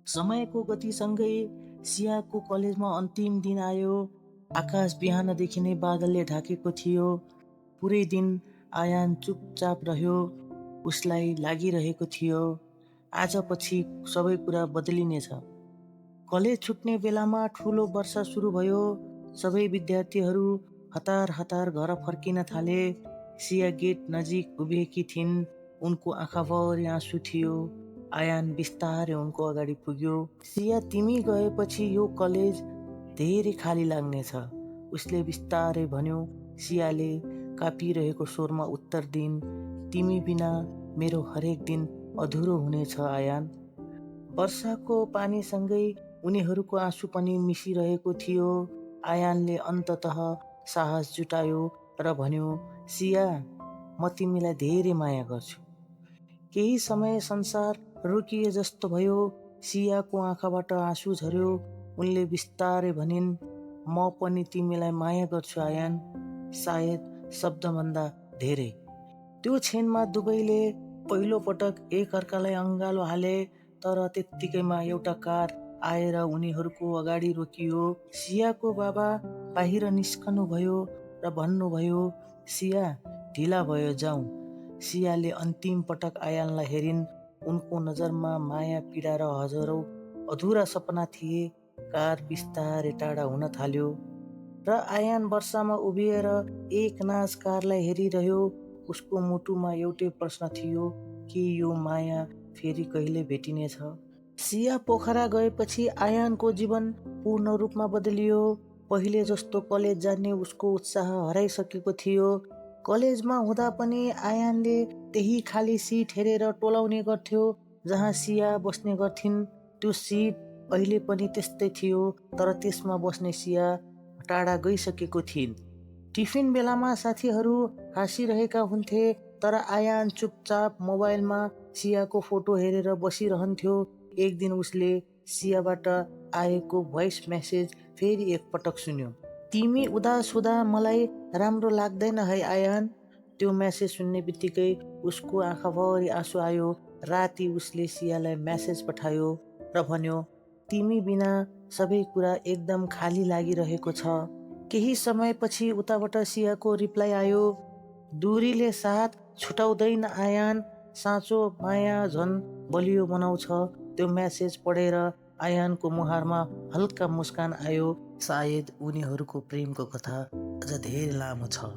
समयको गतिसँगै सियाको कलेजमा अन्तिम दिन आयो। आकाश बिहानदेखि नै बादलले ढाकेको थियो। पुरै दिन आयान चुपचाप रह्यो। उसलाई लागिरहेको थियो आजपछि सबै कुरा बदलिनेछ। कलेज छुट्ने बेलामा ठुलो वर्षा सुरु भयो। सबै विद्यार्थीहरू हतार हतार घर फर्किन थाले। सिया गेट नजिक उभिएकी थिइन्। उनको आँखाभरि आँसु थियो। आयान बिस्तारै उनको अगाडि पुग्यो। सिया, तिमी गएपछि यो कलेज धेरै खाली लाग्नेछ, उसले बिस्तारै भन्यो। सियाले कापिरहेको स्वरमा उत्तर दिइन्, तिमी बिना मेरो हरेक दिन अधुरो हुनेछ आयान। वर्षाको पानीसँगै उनीहरूको आँसु पनि मिसिरहेको थियो। आयानले अन्ततः साहस जुटायो र भन्यो, सिया, म तिमीलाई धेरै माया गर्छु। केही समय संसार रोकिए जस्तो भयो। सियाको आँखाबाट आँसु झर्यो। उनले बिस्तारै भनिन्, म पनि तिमीलाई माया गर्छु आयान, सायद शब्दभन्दा धेरै। त्यो क्षणमा दुवैले पहिलो पटक एकअर्कालाई अँगालो हाले। तर त्यत्तिकैमा एउटा कार आएर उनीहरूको अगाडि रोकियो। सियाको बाबा बाहिर निस्कनु भयो र भन्नुभयो, सिया, ढिला भयो, जाउँ। सियाले अन्तिम पटक आयानलाई हेरिन्। उनको नजरमा माया, पीडा र हजारौं अधुरा सपना थिए। कार बिस्तारै टाढा हुन थाल्यो र आयान वर्षामा उभिएर एक नाच कारलाई हेरिरह्यो। उसको मुटुमा एउटै प्रश्न थियो, के यो माया फेरि कहिले भेटिनेछ? सिया पोखरा गएपछि आयानको जीवन पूर्ण रूपमा बदलियो। पहिले जस्तो कलेज जाने उसको उत्साह हराइसकेको थियो। कलेजमा हुँदा पनि आयानले त्यही खाली सिट हेरेर टोलाउने गर्थ्यो जहाँ सिया बस्ने गर्थिन्। त्यो सिट अहिले पनि त्यस्तै थियो, तर त्यसमा बस्ने सिया टाढा गइसकेको थिइन्। टिफिन बेलामा साथीहरू हाँसिरहेका हुन्थे, तर आयान चुपचाप मोबाइलमा सियाको फोटो हेरेर बसिरहन्थ्यो। एक दिन उसले सियाबाट आएको भोइस मेसेज फेरि एकपटक सुन्यो। तिमी उदास हुँदा मलाई राम्रो लाग्दैन है आयान। त्यो मेसेज सुन्ने बित्तिकै उसको आँखाभरि आँसु आयो। राति उसले सियालाई मेसेज पठायो र भन्यो, तिमी बिना सबै कुरा एकदम खाली लागिरहेको छ। केही समयपछि उताबाट सियाको रिप्लाई आयो, दूरीले साथ छुटाउँदैन आयान, साँचो माया झन् बलियो बनाउँछ। त्यो मेसेज पढेर आयानको मुहारमा हल्का मुस्कान आयो। सायद उनीहरूको प्रेमको कथा अझ धेरै लामो छ।